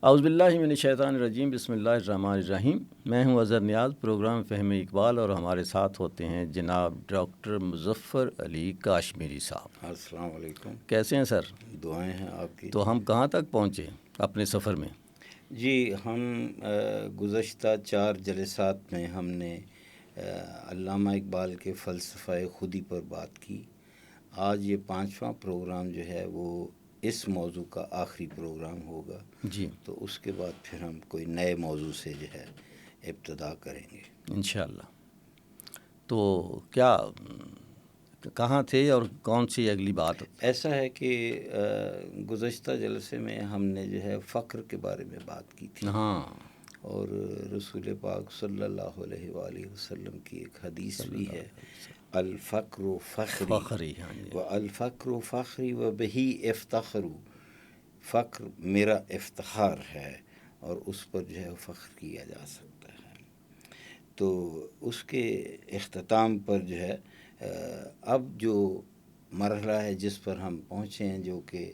اعوذ باللہ من الشیطان الرجیم، بسم اللہ الرحمن الرحیم۔ میں ہوں اظہر نیاز، پروگرام فہم اقبال، اور ہمارے ساتھ ہوتے ہیں جناب ڈاکٹر مظفر علی کاشمیری صاحب۔ السلام علیکم۔ کیسے ہیں سر؟ دعائیں ہیں آپ کی۔ تو ہم کہاں تک پہنچے اپنے سفر میں؟ جی، ہم گزشتہ 4 جلسات میں ہم نے علامہ اقبال کے فلسفہ خودی پر بات کی۔ آج یہ 5واں پروگرام جو ہے وہ اس موضوع کا آخری پروگرام ہوگا۔ جی، تو اس کے بعد پھر ہم کوئی نئے موضوع سے جو ہے ابتدا کریں گے انشاءاللہ۔ تو کیا کہاں تھے اور کون سی اگلی بات؟ ایسا ہے کہ گزشتہ جلسے میں ہم نے جو ہے فقر کے بارے میں بات کی تھی، ہاں، اور رسول پاک صلی اللہ علیہ وآلہ وسلم کی ایک حدیث بھی ہے، الفقر فخری ہاں جی، و الفقر فخری و بہی افتخر، فقر میرا افتخار ہے اور اس پر جو ہے فخر کیا جا سکتا ہے۔ تو اس کے اختتام پر جو ہے اب جو مرحلہ ہے جس پر ہم پہنچے ہیں، جو کہ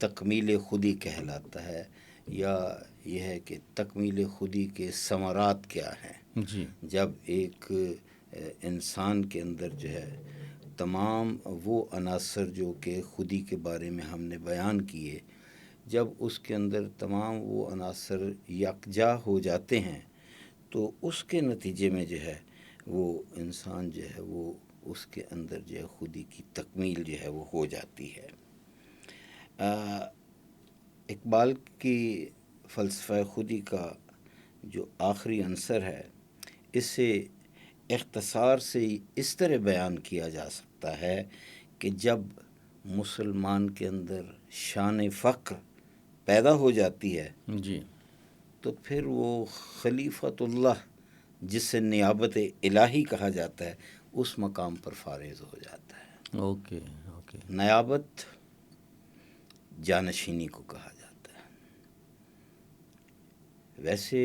تکمیل خودی کہلاتا ہے، یا یہ ہے کہ تکمیل خودی کے ثمرات کیا ہیں۔ جی، جب ایک انسان کے اندر جو ہے تمام وہ عناصر جو کہ خودی کے بارے میں ہم نے بیان کیے، جب اس کے اندر تمام وہ عناصر یکجا ہو جاتے ہیں تو اس کے نتیجے میں جو ہے وہ انسان جو ہے وہ اس کے اندر جو ہے خودی کی تکمیل جو ہے وہ ہو جاتی ہے۔ اقبال کی فلسفہ خودی کا جو آخری عنصر ہے، اسے اختصار سے اس طرح بیان کیا جا سکتا ہے کہ جب مسلمان کے اندر شان فقر پیدا ہو جاتی ہے جی، تو پھر وہ خلیفۃ اللہ، جسے نیابت الہی کہا جاتا ہے، اس مقام پر فارغ ہو جاتا ہے۔ اوکے۔ نیابت جانشینی کو کہا جاتا ہے۔ ویسے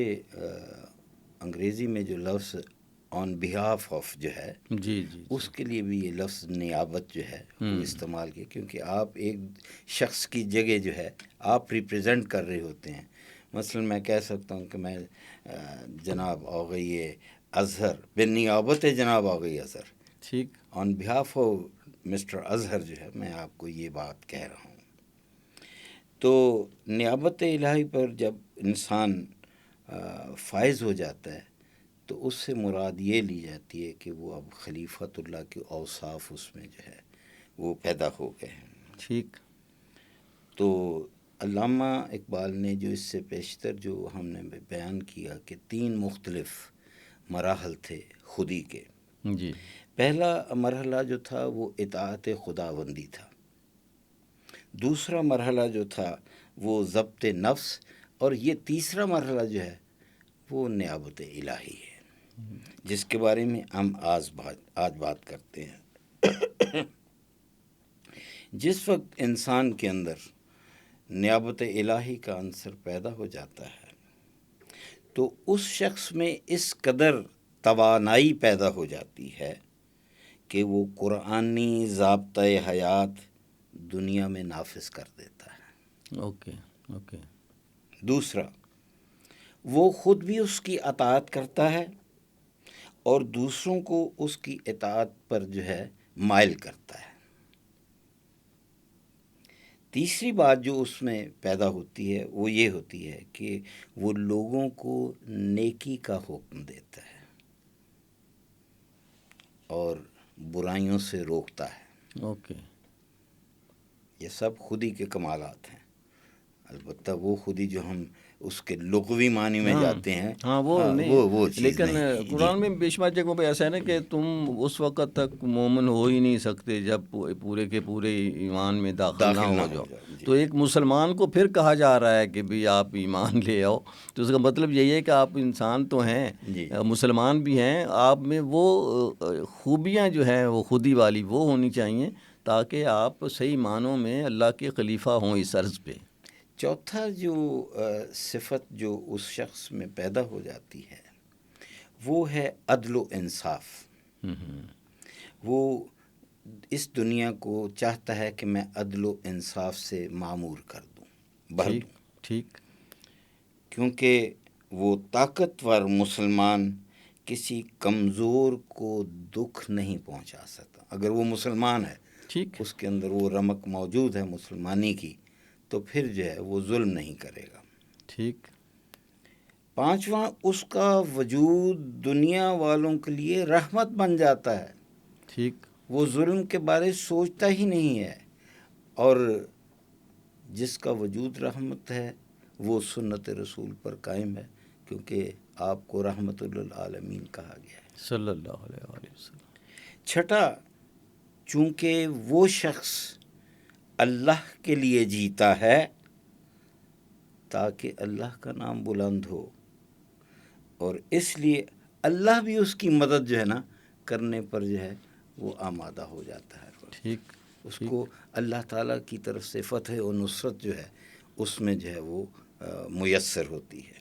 انگریزی میں جو لفظ آن بہاف آف جو ہے، جی جی، اس کے لیے بھی یہ لفظ نیابت جو ہے وہ استعمال کیا، کیونکہ آپ ایک شخص کی جگہ جو ہے آپ ریپریزنٹ کر رہے ہوتے ہیں۔ مثلا میں کہہ سکتا ہوں کہ میں جناب آغی اظہر بن نیابت جناب آغی اظہر، ٹھیک، آن بہاف آف مسٹر اظہر جو ہے میں آپ کو یہ بات کہہ رہا ہوں۔ تو نیابت الہی پر جب انسان فائز ہو جاتا ہے تو اس سے مراد یہ لی جاتی ہے کہ وہ اب خلیفۃ اللہ کے اوصاف اس میں جو ہے وہ پیدا ہو گئے ہیں۔ ٹھیک۔ تو علامہ اقبال نے جو اس سے پیشتر جو ہم نے بیان کیا کہ 3 مختلف مراحل تھے خودی کے۔ جی، پہلا مرحلہ جو تھا وہ اطاعت خداوندی تھا، دوسرا مرحلہ جو تھا وہ ضبط نفس، اور یہ تیسرا مرحلہ جو ہے وہ نیابت الہی ہے، جس کے بارے میں ہم آج بات کرتے ہیں۔ جس وقت انسان کے اندر نیابت الہی کا عنصر پیدا ہو جاتا ہے تو اس شخص میں اس قدر توانائی پیدا ہو جاتی ہے کہ وہ قرآنی ضابطۂ حیات دنیا میں نافذ کر دیتا ہے۔ اوکے۔ دوسرا، وہ خود بھی اس کی اطاعت کرتا ہے اور دوسروں کو اس کی اطاعت پر جو ہے مائل کرتا ہے۔ تیسری بات جو اس میں پیدا ہوتی ہے وہ یہ ہوتی ہے کہ وہ لوگوں کو نیکی کا حکم دیتا ہے اور برائیوں سے روکتا ہے۔ اوکے، یہ سب خودی کے کمالات ہیں۔ البتہ وہ خودی جو ہم اس کے لغوی معنی میں جاتے ہیں، ہاں وہ نہیں، وہ چیز لیکن نہیں۔ قرآن میں بیشمار جگہوں پہ ایسا ہے نا کہ تم اس وقت تک مومن ہو ہی نہیں سکتے جب پورے کے پورے ایمان میں داخل نہ ہو جاؤ۔ تو ایک مسلمان کو پھر کہا جا رہا ہے کہ بھی آپ ایمان لے آؤ، تو اس کا مطلب یہی ہے کہ آپ انسان تو ہیں، مسلمان بھی ہیں، آپ میں وہ خوبیاں جو ہیں وہ خودی والی وہ ہونی چاہیے تاکہ آپ صحیح معنوں میں اللہ کے خلیفہ ہوں اس عرض پہ۔ چوتھا جو صفت جو اس شخص میں پیدا ہو جاتی ہے وہ ہے عدل و انصاف۔ وہ اس دنیا کو چاہتا ہے کہ میں عدل و انصاف سے معمور کر دوں، بھر دوں۔ ٹھیک۔ کیونکہ وہ طاقتور مسلمان کسی کمزور کو دکھ نہیں پہنچا سکتا. اگر وہ مسلمان ہے، ٹھیک. اس کے اندر وہ رمق موجود ہے مسلمانی کی، تو پھر جو ہے وہ ظلم نہیں کرے گا. ٹھیک. پانچواں، اس کا وجود دنیا والوں کے لیے رحمت بن جاتا ہے. ٹھیک. وہ ظلم کے بارے سوچتا ہی نہیں ہے، اور جس کا وجود رحمت ہے وہ سنت رسول پر قائم ہے، کیونکہ آپ کو رحمت للعالمین کہا گیا ہے. صلی اللہ علیہ وآلہ وسلم. چھٹا، چونکہ وہ شخص اللہ کے لیے جیتا ہے تاکہ اللہ کا نام بلند ہو، اور اس لیے اللہ بھی اس کی مدد جو ہے نا کرنے پر جو ہے وہ آمادہ ہو جاتا ہے. ٹھیک. اس کو اللہ تعالیٰ کی طرف سے فتح و نصرت جو ہے اس میں جو ہے وہ میسر ہوتی ہے.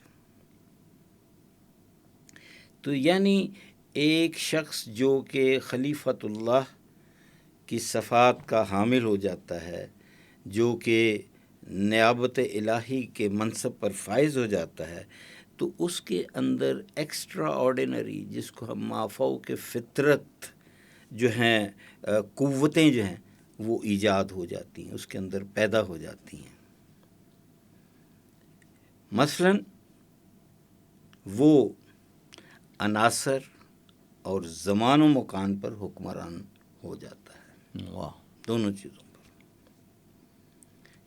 تو یعنی ایک شخص جو کہ خلیفۃ اللہ کی صفات کا حامل ہو جاتا ہے، جو کہ نیابت الہی کے منصب پر فائز ہو جاتا ہے، تو اس کے اندر ایکسٹرا آرڈینری، جس کو ہم مافوق فطرت جو ہیں قوتیں جو ہیں وہ ایجاد ہو جاتی ہیں، اس کے اندر پیدا ہو جاتی ہیں. مثلا وہ عناصر اور زمان و مکان پر حکمران ہو جاتا ہے. واہ. دونوں چیزوں پر.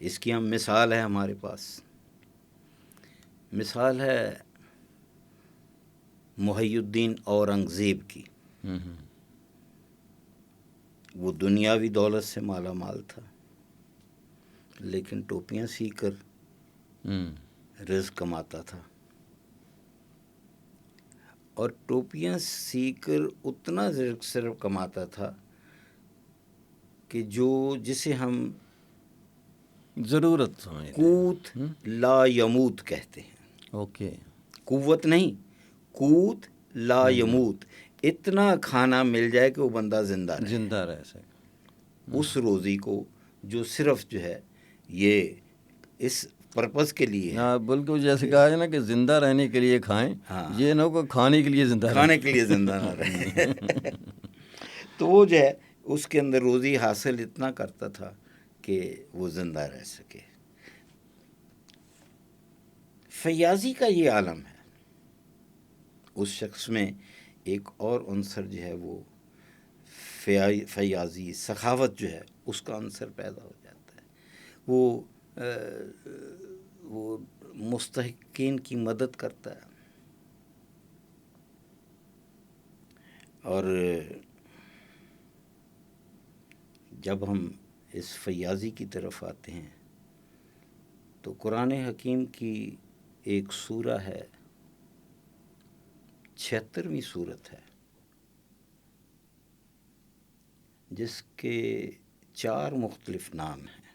اس کی ہم مثال ہے ہمارے پاس. مثال ہے محی الدین اورنگزیب کی. وہ دنیاوی دولت سے مالا مال تھا، لیکن ٹوپیاں سی کر رزق کماتا تھا. اور ٹوپیاں سی کر اتنا رزق صرف کماتا تھا کہ جسے ہم ضرورت سمجھتے ہیں. قوت لا یموت کہتے ہیں. اوکے. قوت نہیں، قوت لا یموت. اتنا کھانا مل جائے کہ وہ بندہ زندہ رہ سکے. اس روزی کو جو صرف جو ہے یہ اس پرپز کے لیے ہے. ہاں بالکل، جیسے کہا ہے نا کہ زندہ رہنے کے لیے کھائیں. ہاں، یہ نہ کہ کھانے کے لیے زندہ رہیں. کھانے کے لیے زندہ نہ رہے. تو وہ جو ہے اس کے اندر روزی حاصل اتنا کرتا تھا کہ وہ زندہ رہ سکے. فیاضی کا یہ عالم ہے. اس شخص میں ایک اور عنصر جو ہے وہ فیاضی، سخاوت جو ہے اس کا عنصر پیدا ہو جاتا ہے. وہ مستحقین کی مدد کرتا ہے. اور جب ہم اس فیاضی کی طرف آتے ہیں تو قرآن حکیم کی ایک سورہ ہے، 76ویں سورت ہے، جس کے 4 مختلف نام ہیں.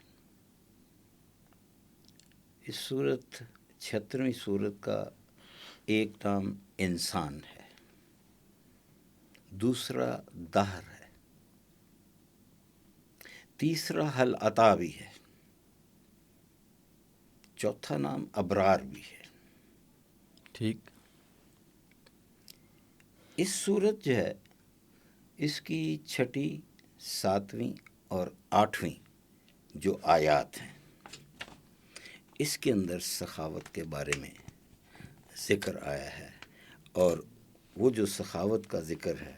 اس سورت 76ویں سورت کا ایک نام انسان ہے، دوسرا دہر ہے، تیسرا حل عطا بھی ہے، چوتھا نام ابرار بھی ہے. ٹھیک. اس سورت جو ہے اس کی 6، 7ویں اور 8ویں جو آیات ہیں، اس کے اندر سخاوت کے بارے میں ذکر آیا ہے. اور وہ جو سخاوت کا ذکر ہے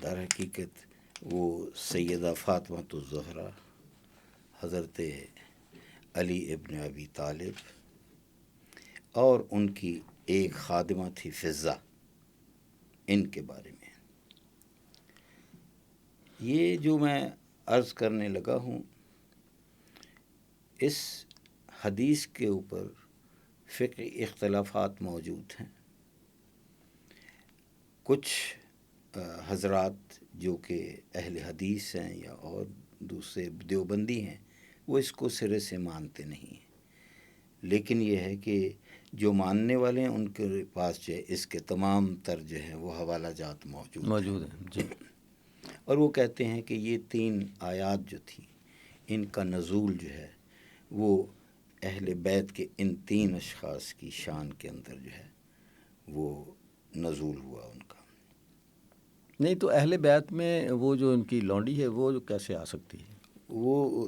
در حقیقت وہ سیدہ فاطمہ الزہرا، حضرت علی ابن ابی طالب اور ان کی ایک خادمہ تھی فضہ، ان کے بارے میں. یہ جو میں عرض کرنے لگا ہوں، اس حدیث کے اوپر فقہی اختلافات موجود ہیں. کچھ حضرات جو کہ اہل حدیث ہیں یا اور دوسرے دیوبندی ہیں، وہ اس کو سرے سے مانتے نہیں ہیں. لیکن یہ ہے کہ جو ماننے والے ہیں ان کے پاس جو ہے اس کے تمام تر جو ہے وہ حوالہ جات موجود ہیں. جی. اور وہ کہتے ہیں کہ یہ 3 آیات جو تھیں ان کا نزول جو ہے وہ اہل بیت کے ان 3 اشخاص کی شان کے اندر جو ہے وہ نزول ہوا ان کا۔ نہیں تو اہل بیت میں وہ جو ان کی لونڈی ہے وہ کیسے آ سکتی ہے؟ وہ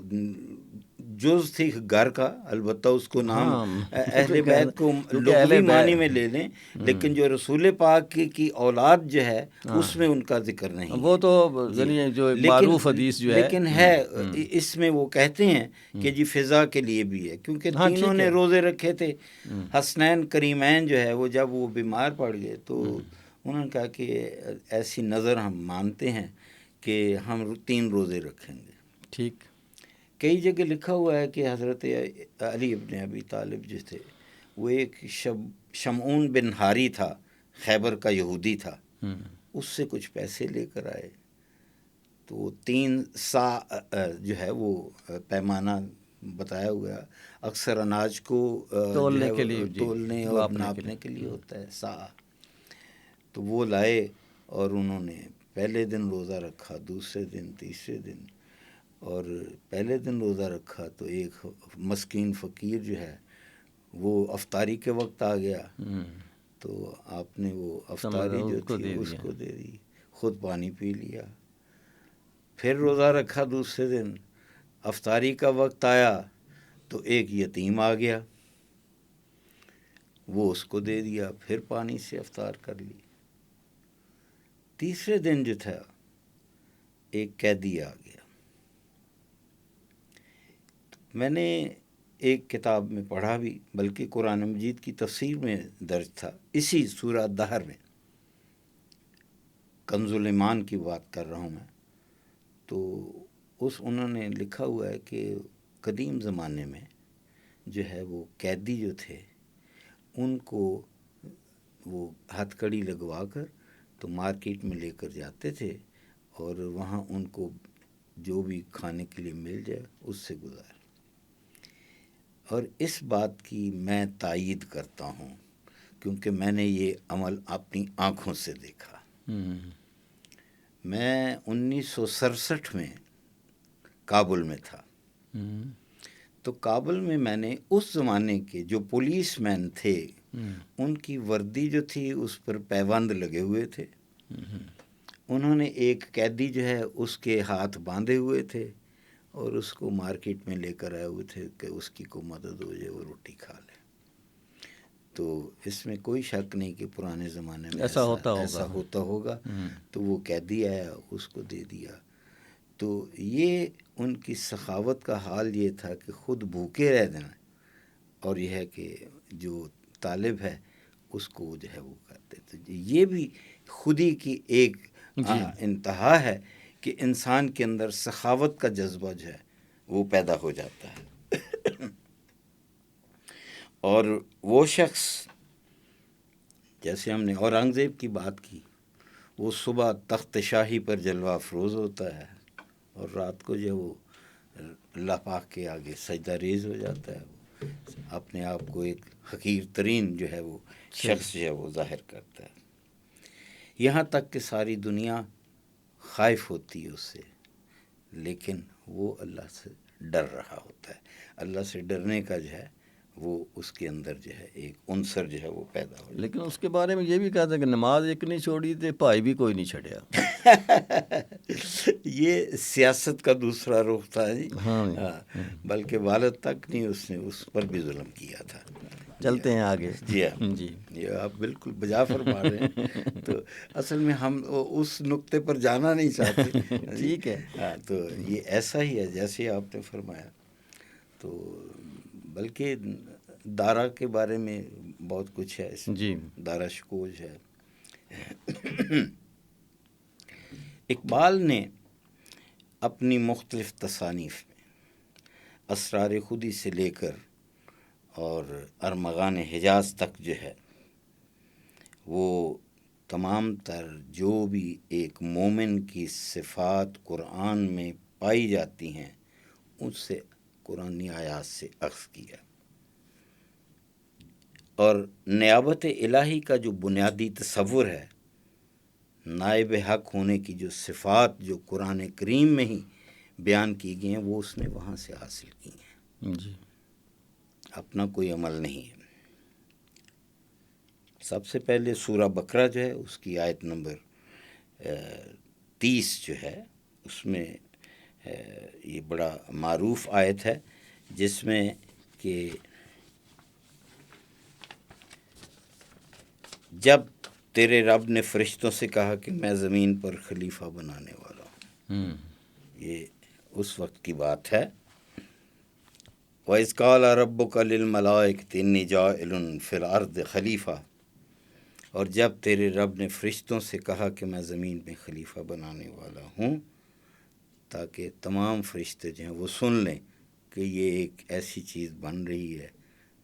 جز تھی گھر کا، البتہ اس کو نام اہل بیت کو کیونکہ اہل لغوی بیت معنی میں لے لیں، لیکن جو رسول پاک کی اولاد جو ہے اس میں ان کا ذکر نہیں وہ ہے۔ تو یعنی جو معروف حدیث جو ہے، لیکن ہے اس میں وہ کہتے ہیں کہ جی فضا کے لیے بھی ہے، کیونکہ تینوں نے روزے رکھے تھے۔ حسنین کریمین جو ہے وہ جب وہ بیمار پڑ گئے تو انہوں نے کہا کہ ایسی نظر ہم مانتے ہیں کہ ہم 3 روزے رکھیں گے۔ ٹھیک۔ کئی جگہ لکھا ہوا ہے کہ حضرت علی ابن ابی طالب جو تھے وہ ایک شمعون بن ہاری تھا، خیبر کا یہودی تھا، اس سے کچھ پیسے لے کر آئے، تو 3 سا جو ہے وہ پیمانہ بتایا ہوا، اکثر اناج کو تولنے کے لیے، تولنے اور ناپنے کے لیے ہوتا ہے سا، تو وہ لائے اور انہوں نے پہلے دن روزہ رکھا، دوسرے دن، تیسرے دن، اور پہلے دن روزہ رکھا تو ایک مسکین فقیر جو ہے وہ افطاری کے وقت آ گیا، تو آپ نے وہ افطاری جو تھی اس کو دے دی، خود پانی پی لیا۔ پھر روزہ رکھا دوسرے دن، افطاری کا وقت آیا تو ایک یتیم آ گیا، وہ اس کو دے دیا، پھر پانی سے افطار کر لی۔ تیسرے دن جو تھا ایک قیدی آ گیا۔ میں نے ایک کتاب میں پڑھا بھی، بلکہ قرآن مجید کی تفسیر میں درج تھا، اسی سورہ دہر میں، کنز الایمان کی بات کر رہا ہوں میں، تو انہوں نے لکھا ہوا ہے کہ قدیم زمانے میں جو ہے وہ قیدی جو تھے ان کو وہ ہتھ کڑی لگوا کر تو مارکیٹ میں لے کر جاتے تھے، اور وہاں ان کو جو بھی کھانے کے لیے مل جائے اس سے گزار۔ اور اس بات کی میں تائید کرتا ہوں کیونکہ میں نے یہ عمل اپنی آنکھوں سے دیکھا۔ میں 1967 میں کابل میں تھا، تو کابل میں نے اس زمانے کے جو پولیس مین تھے ان کی وردی جو تھی اس پر پیوند لگے ہوئے تھے، انہوں نے ایک قیدی جو ہے اس کے ہاتھ باندھے ہوئے تھے اور اس کو مارکیٹ میں لے کر آئے ہوئے تھے کہ اس کی کو مدد ہو جائے، وہ روٹی کھا لے۔ تو اس میں کوئی شک نہیں کہ پرانے زمانے میں ایسا ہوتا ہوگا۔ تو وہ قیدی آیا، اس کو دے دیا۔ تو یہ ان کی سخاوت کا حال یہ تھا کہ خود بھوکے رہ دینا، اور یہ ہے کہ جو طالب ہے اس کو جو ہے وہ کرتے۔ تو یہ بھی خودی کی ایک انتہا ہے کہ انسان کے اندر سخاوت کا جذبہ جو ہے وہ پیدا ہو جاتا ہے۔ اور وہ شخص، جیسے ہم نے اورنگزیب کی بات کی، وہ صبح تخت شاہی پر جلوہ افروز ہوتا ہے اور رات کو جو وہ اللہ پاک کے آگے سجدہ ریز ہو جاتا ہے، وہ اپنے آپ کو ایک حقیر ترین جو ہے وہ شخص جو ہے وہ ظاہر کرتا ہے، یہاں تک کہ ساری دنیا خائف ہوتی ہے اس سے، لیکن وہ اللہ سے ڈر رہا ہوتا ہے۔ اللہ سے ڈرنے کا جو ہے وہ اس کے اندر جو ہے ایک عنصر جو ہے وہ پیدا ہو جاتا ہے۔ لیکن اس کے بارے میں یہ بھی کہا تھا کہ نماز ایک نہیں چھوڑی تھی، پائی بھی کوئی نہیں چھڑیا۔ یہ سیاست کا دوسرا رخ تھا جی، بلکہ والد تک نہیں، اس نے اس پر بھی ظلم کیا تھا۔ چلتے ہیں آگے۔ جی ہاں، جی، یہ آپ بالکل بجا فرما رہے ہیں۔ تو اصل میں ہم اس نقطے پر جانا نہیں چاہتے۔ ٹھیک ہے، ہاں، تو یہ ایسا ہی ہے جیسے آپ نے فرمایا۔ تو بلکہ دارا کے بارے میں بہت کچھ ہے، جی، دارا شکوج ہے۔ اقبال نے اپنی مختلف تصانیف میں اسرار خودی سے لے کر اور ارمغان حجاز تک جو ہے وہ تمام تر جو بھی ایک مومن کی صفات قرآن میں پائی جاتی ہیں اس سے قرآنی آیات سے اخذ کیا، اور نیابت الہی کا جو بنیادی تصور ہے، نائب حق ہونے کی جو صفات جو قرآن کریم میں ہی بیان کی گئی ہیں وہ اس نے وہاں سے حاصل کی ہیں۔ جی، اپنا کوئی عمل نہیں ہے۔ سب سے پہلے سورہ بقرہ جو ہے اس کی آیت نمبر 30 جو ہے اس میں یہ بڑا معروف آیت ہے جس میں کہ جب تیرے رب نے فرشتوں سے کہا کہ میں زمین پر خلیفہ بنانے والا ہوں، یہ اس وقت کی بات ہے۔ وَإِذْ قَالَ رَبُّكَ لِلْمَلَائِكَةِ إِنِّي جَاعِلٌ فِي الْأَرْضِ خلیفہ، اور جب تیرے رب نے فرشتوں سے کہا کہ میں زمین میں خلیفہ بنانے والا ہوں، تاکہ تمام فرشتے جو ہیں وہ سن لیں کہ یہ ایک ایسی چیز بن رہی ہے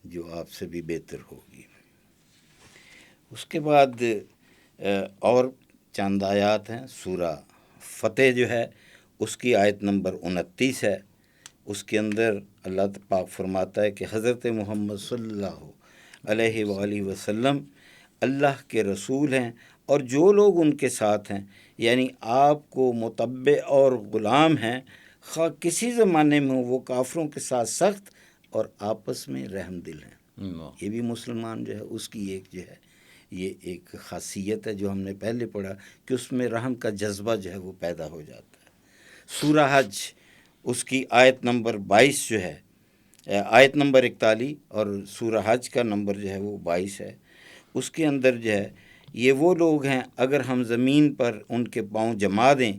جو آپ سے بھی بہتر ہوگی۔ اس کے بعد اور چند آیات ہیں۔ سورہ فتح جو ہے اس کی آیت نمبر 29 ہے، اس کے اندر اللہ پاک فرماتا ہے کہ حضرت محمد صلی اللہ علیہ وآلہ وسلم اللہ کے رسول ہیں اور جو لوگ ان کے ساتھ ہیں، یعنی آپ کو متبع اور غلام ہیں، خواہ کسی زمانے میں وہ کافروں کے ساتھ سخت اور آپس میں رحم دل ہیں۔ یہ بھی مسلمان جو ہے اس کی ایک جو ہے یہ ایک خاصیت ہے جو ہم نے پہلے پڑھا کہ اس میں رحم کا جذبہ جو ہے وہ پیدا ہو جاتا ہے۔ سورہ حج اس کی آیت نمبر 22 جو ہے، آیت نمبر 41 اور سورہ حج کا نمبر جو ہے وہ 22 ہے، اس کے اندر جو ہے یہ وہ لوگ ہیں اگر ہم زمین پر ان کے پاؤں جما دیں،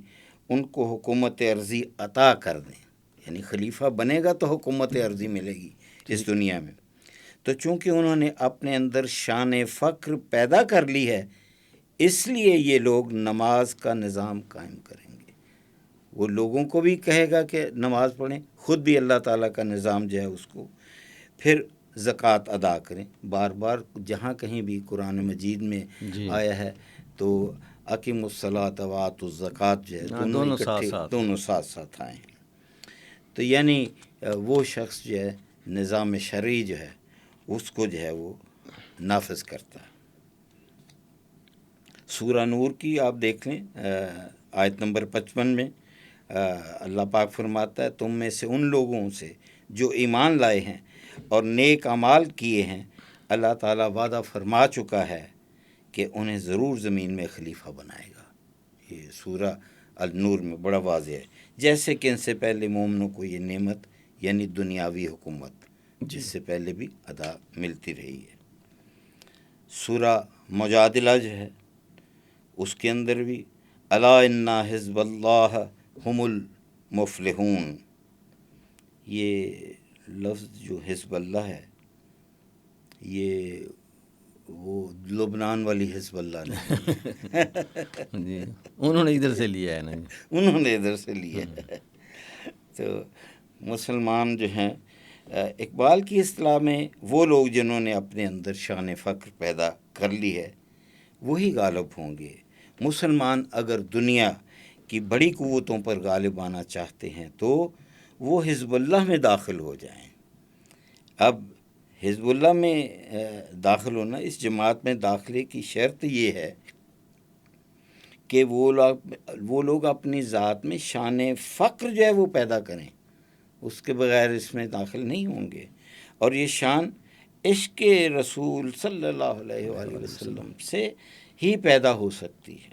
ان کو حکومت عرضی عطا کر دیں، یعنی خلیفہ بنے گا تو حکومت عرضی ملے گی اس دنیا میں، تو چونکہ انہوں نے اپنے اندر شان فقر پیدا کر لی ہے، اس لیے یہ لوگ نماز کا نظام قائم کریں گے۔ وہ لوگوں کو بھی کہے گا کہ نماز پڑھیں، خود بھی اللہ تعالیٰ کا نظام جو ہے اس کو، پھر زکوٰۃ ادا کریں۔ بار بار جہاں کہیں بھی قرآن مجید میں آیا ہے تو اقیموا الصلاۃ وآتوا الزکوٰۃ جو ہے دونوں ساتھ ساتھ آئے ہیں۔ تو یعنی وہ شخص جو ہے نظام شرعی جو ہے اس کو جو ہے وہ نافذ کرتا ہے۔ سورہ نور کی آپ دیکھ لیں آیت نمبر 55 میں اللہ پاک فرماتا ہے تم میں سے ان لوگوں سے جو ایمان لائے ہیں اور نیک اعمال کیے ہیں، اللہ تعالیٰ وعدہ فرما چکا ہے کہ انہیں ضرور زمین میں خلیفہ بنائے گا۔ یہ سورہ النور میں بڑا واضح ہے، جیسے کہ ان سے پہلے مومنوں کو یہ نعمت یعنی دنیاوی حکومت جس سے پہلے بھی ادا ملتی رہی ہے۔ سورہ مجادلہ جو ہے اس کے اندر بھی الا ان حزب اللہ هم المفلحون، یہ لفظ جو حزب اللہ ہے یہ وہ لبنان والی حزب اللہ نہیں جی انہوں نے ادھر سے لیا ہے نا، انہوں نے ادھر سے لیا ہے۔ تو مسلمان جو ہیں اقبال کی اصطلاح میں وہ لوگ جنہوں نے اپنے اندر شان فقر پیدا کر لی ہے وہی غالب ہوں گے۔ مسلمان اگر دنیا کی بڑی قوتوں پر غالب آنا چاہتے ہیں تو وہ حزب اللہ میں داخل ہو جائیں۔ اب حزب اللہ میں داخل ہونا، اس جماعت میں داخلے کی شرط یہ ہے کہ وہ لوگ اپنی ذات میں شان فقر جو ہے وہ پیدا کریں، اس کے بغیر اس میں داخل نہیں ہوں گے۔ اور یہ شان عشق رسول صلی اللہ علیہ وآلہ وسلم سے ہی پیدا ہو سکتی ہے۔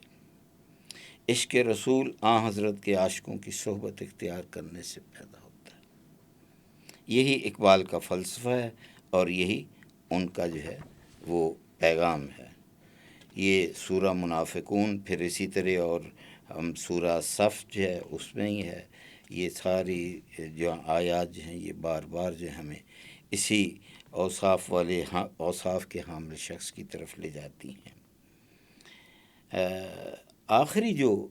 عشق رسول آن حضرت کے عاشقوں کی صحبت اختیار کرنے سے پیدا ہوتا ہے۔ یہی اقبال کا فلسفہ ہے اور یہی ان کا جو ہے وہ پیغام ہے۔ یہ سورہ منافقون، پھر اسی طرح اور ہم سورہ صف جو ہے اس میں ہی ہے، یہ ساری جو آیات جو ہیں یہ بار بار جو ہمیں اسی اوصاف کے حامل شخص کی طرف لے جاتی ہیں۔ آخری جو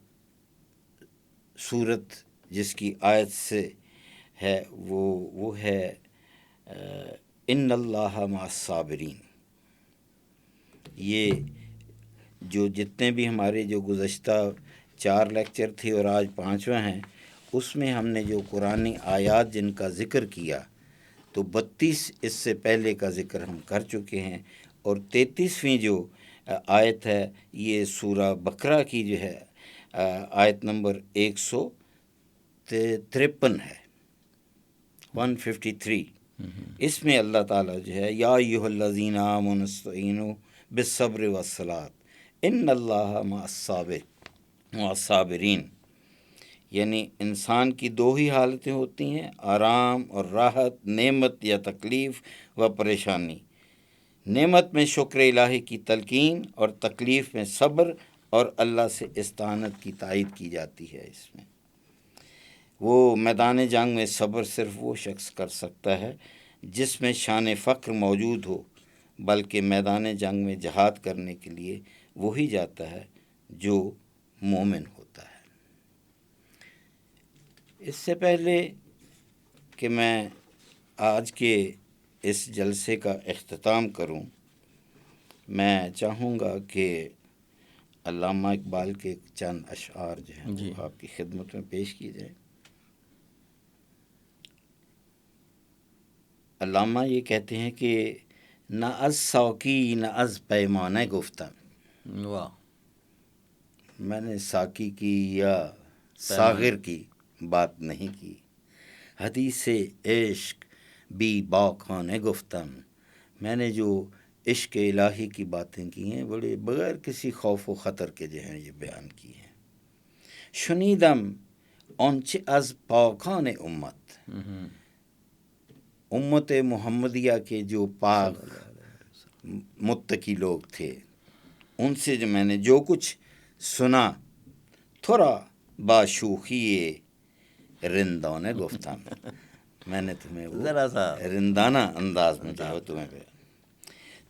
صورت جس کی آیت سے ہے وہ ہے ان اللہ مع الصابرین۔ یہ جو جتنے بھی ہمارے جو گزشتہ 4 لیکچر تھے اور آج 5واں ہیں، اس میں ہم نے جو قرآنی آیات جن کا ذکر کیا تو 32 اس سے پہلے کا ذکر ہم کر چکے ہیں، اور 33ویں جو آیت ہے یہ سورہ بقرہ کی جو ہے آیت نمبر 153 ہے، 153 اس میں اللہ تعالیٰ جو ہے یا ایھا الذین آمنوا استعینوا بالصبر والصلاۃ ان اللہ مع الصابرین، یعنی انسان کی دو ہی حالتیں ہوتی ہیں، آرام اور راحت، نعمت یا تکلیف و پریشانی۔ نعمت میں شکر الہی کی تلقین اور تکلیف میں صبر اور اللہ سے استعانت کی تائید کی جاتی ہے۔ اس میں وہ میدان جنگ میں صبر صرف وہ شخص کر سکتا ہے جس میں شان فخر موجود ہو، بلکہ میدان جنگ میں جہاد کرنے کے لیے وہی جاتا ہے جو مومن ہوتا ہے۔ اس سے پہلے کہ میں آج کے اس جلسے کا اختتام کروں، میں چاہوں گا کہ علامہ اقبال کے چند اشعار جو ہیں وہ آپ کی خدمت میں پیش کی جائیں۔ علامہ یہ کہتے ہیں کہ نہ از ساقی نہ از پیمانہ گفتم، واہ، میں نے ساقی کی یا ساغر کی بات نہیں کی، حدیث عشق بی باکانہ گفتم، میں نے جو عشق الہی کی باتیں کی ہیں بڑے بغیر کسی خوف و خطر کے جو ہیں یہ بیان کی ہیں۔ شنیدم آنچه از پاکان امت، امت محمدیہ کے جو پاک متقی لوگ تھے ان سے جو میں نے جو کچھ سنا، تھوڑا باشوخی رندانہ گفتم، میں نے تمہیں وہ ذرا سا رندانہ انداز میں جو ہے تمہیں بیان۔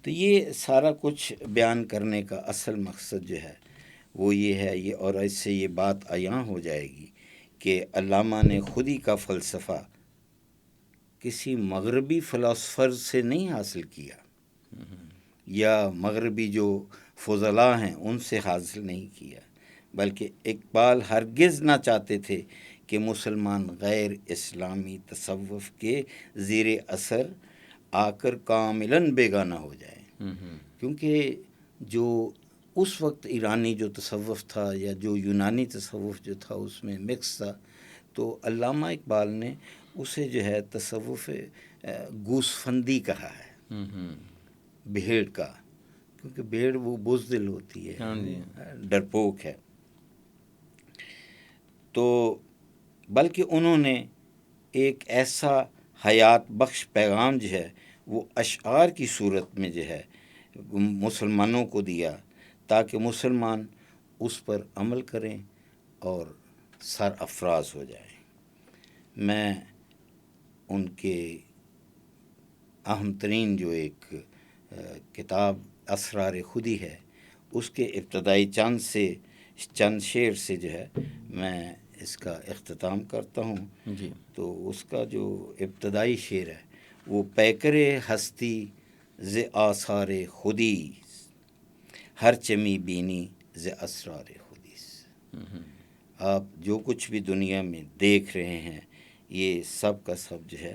تو یہ سارا کچھ بیان کرنے کا اصل مقصد جو ہے وہ یہ ہے، یہ اور اس سے یہ بات عیاں ہو جائے گی کہ علامہ نے خود ہی کا فلسفہ کسی مغربی فلاسفر سے نہیں حاصل کیا، یا مغربی جو فضلاء ہیں ان سے حاصل نہیں کیا، بلکہ اقبال ہرگز نہ چاہتے تھے کہ مسلمان غیر اسلامی تصوف کے زیر اثر آ کر کاملاً بیگانہ ہو جائے، کیونکہ جو اس وقت ایرانی جو تصوف تھا یا جو یونانی تصوف جو تھا اس میں مکس تھا، تو علامہ اقبال نے اسے جو ہے تصوف گوسفندی کہا ہے، بھیڑ کا، کیونکہ بھیڑ وہ بزدل ہوتی ہے، ڈرپوک ہے۔ تو بلکہ انہوں نے ایک ایسا حیات بخش پیغام جو ہے وہ اشعار کی صورت میں جو ہے مسلمانوں کو دیا، تاکہ مسلمان اس پر عمل کریں اور سر افراز ہو جائیں۔ میں ان کے اہم ترین جو ایک کتاب اسرار خودی ہے اس کے ابتدائی چند شعر سے جو ہے میں اس کا اختتام کرتا ہوں۔ جی، تو اس کا جو ابتدائی شعر ہے وہ پیکر ہستی ز آثار خودی، ہر چمی بینی ز اسرار خودی۔ آپ جو کچھ بھی دنیا میں دیکھ رہے ہیں یہ سب کا سب جو ہے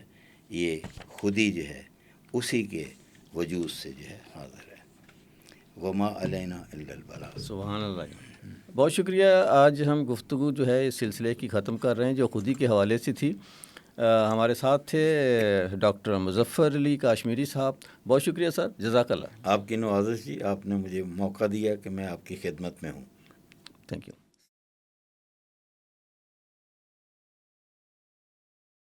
یہ خودی جو ہے اسی کے وجود سے جو ہے حاضر ہے۔ وما علینا الا البلاغ۔ سبحان اللہ۔ بہت شکریہ۔ آج ہم گفتگو جو ہے اس سلسلے کی ختم کر رہے ہیں جو خودی کے حوالے سے تھی۔ ہمارے ساتھ تھے ڈاکٹر مظفر علی کاشمیری صاحب، بہت شکریہ سر، جزاک اللہ۔ آپ کی نوازش جی، آپ نے مجھے موقع دیا کہ میں آپ کی خدمت میں ہوں۔ Thank you.